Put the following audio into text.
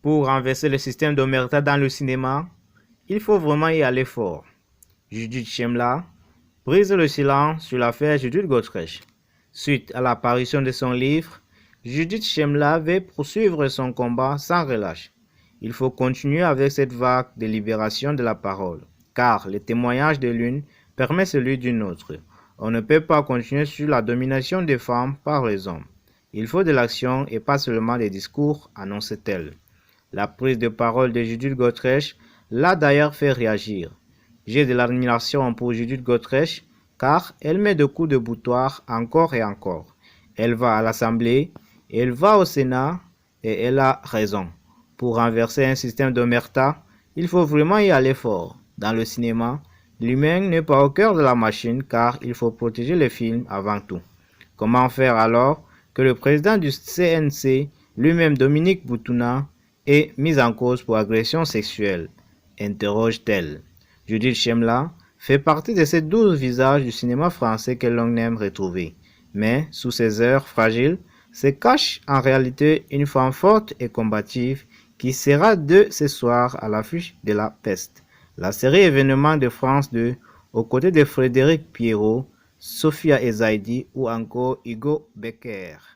Pour renverser le système d'omerta dans le cinéma, il faut vraiment y aller fort. Judith Chemla brise le silence sur l'affaire Judith Godrèche. Suite à l'apparition de son livre, Judith Chemla veut poursuivre son combat sans relâche. Il faut continuer avec cette vague de libération de la parole, car le témoignage de l'une permet celui d'une autre. On ne peut pas continuer sur la domination des femmes par les hommes. Il faut de l'action et pas seulement des discours, annonce-t-elle. La prise de parole de Judith Godrèche l'a d'ailleurs fait réagir. J'ai de l'admiration pour Judith Godrèche car elle met de coups de boutoir encore et encore. Elle va à l'Assemblée, elle va au Sénat et elle a raison. Pour renverser un système d'omerta, il faut vraiment y aller fort. Dans le cinéma, l'humain n'est pas au cœur de la machine car il faut protéger les films avant tout. Comment faire alors que le président du CNC, lui-même Dominique Boutouna, est mis en cause pour agression sexuelle, interroge-t-elle. Judith Chemla fait partie de ces 12 visages du cinéma français que l'on aime retrouver. Mais sous ses heures fragiles se cache en réalité une femme forte et combative qui sera de ce soir à l'affiche de La Peste, la série événement de France 2 aux côtés de Frédéric Pierrot, Sophia Ezaidi ou encore Hugo Becker.